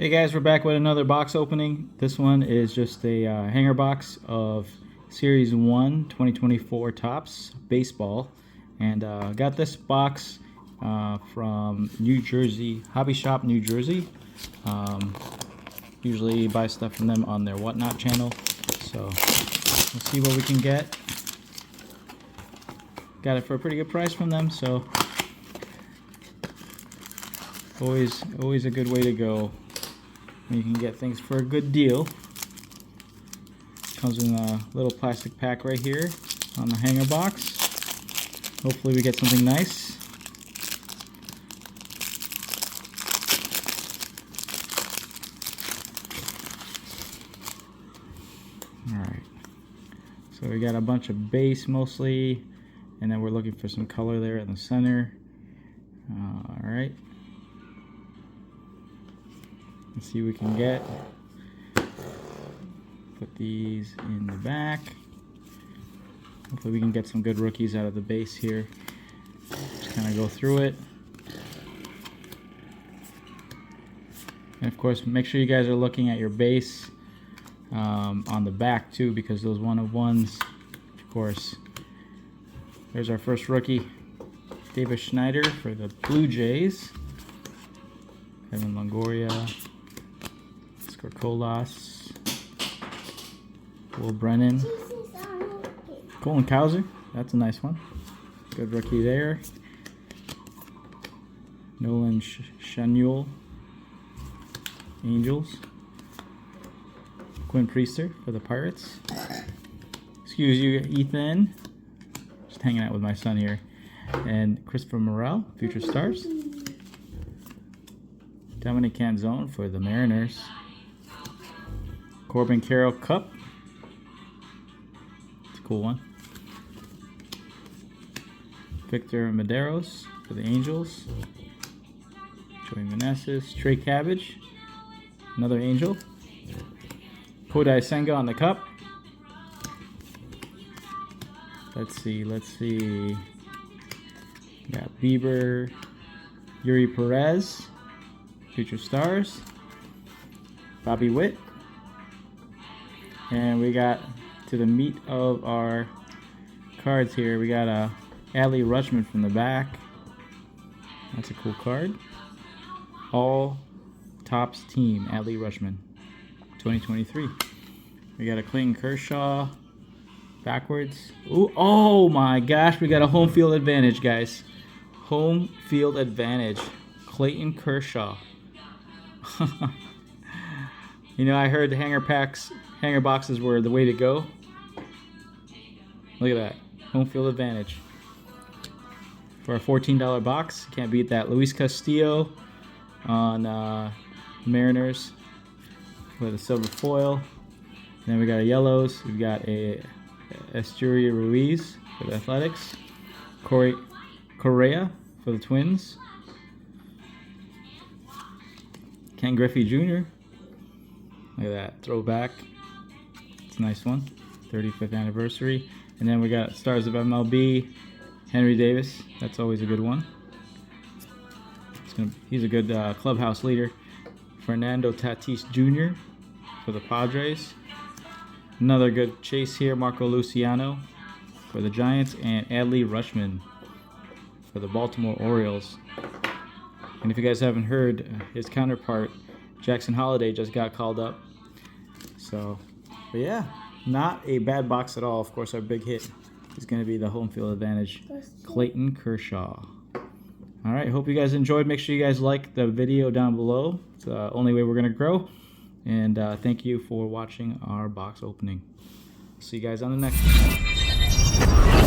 Hey guys, we're back with another box opening. This one is just a hanger box of Series 1 2024 Topps Baseball. And got this box from New Jersey, Hobby Shop New Jersey. Usually buy stuff from them on their Whatnot channel. So let's see what we can get. Got it for a pretty good price from them, so always a good way to go. You can get things for a good deal. Comes in a little plastic pack right here on the hanger box. Hopefully we get something nice. Alright, so we got a bunch of base mostly, and then we're looking for some color there in the center. Alright. Let's see what we can get. Put these in the back. Hopefully we can get some good rookies out of the base here. Just kind of go through it. And of course, make sure you guys are looking at your base on the back too, because those 1/1s, of course. There's our first rookie, Davis Schneider for the Blue Jays. Kevin Longoria. Colas, Will Brennan, Colin Cowser, that's a nice one. Good rookie there. Nolan Schanuel, Angels. Quinn Priester for the Pirates. Excuse you, Ethan. Just hanging out with my son here. And Christopher Morel, Future Stars. Dominic Canzone for the Mariners. Corbin Carroll Cup. It's a cool one. Victor Medeiros for the Angels. Joey Meneses. Trey Cabbage. Another Angel. Kodai Senga on the cup. Let's see. We got Bieber. Yuri Perez. Future Stars. Bobby Witt. And we got to the meat of our cards here. We got a Adley Rutschman from the back. That's a cool card. All Topps team, Adley Rutschman, 2023. We got a Clayton Kershaw backwards. Ooh, oh my gosh, we got a home field advantage, guys. Home field advantage. Clayton Kershaw. You know, I heard the hanger boxes were the way to go. Look at that. Home field advantage. For a $14 box, can't beat that. Luis Castillo on Mariners with a silver foil. And then we got a yellows. We've got a Esteury Ruiz for the Athletics. Correa for the Twins. Ken Griffey Jr. Look at that throwback. It's a nice one. 35th anniversary. And then we got Stars of MLB. Henry Davis. That's always a good one. He's a good clubhouse leader. Fernando Tatis Jr. for the Padres. Another good chase here. Marco Luciano for the Giants. And Adley Rutschman for the Baltimore Orioles. And if you guys haven't heard, his counterpart, Jackson Holliday, just got called up. So, but yeah, not a bad box at all. Of course, our big hit is going to be the home field advantage, Clayton Kershaw. All right, hope you guys enjoyed. Make sure you guys like the video down below. It's the only way we're going to grow. And thank you for watching our box opening. See you guys on the next one.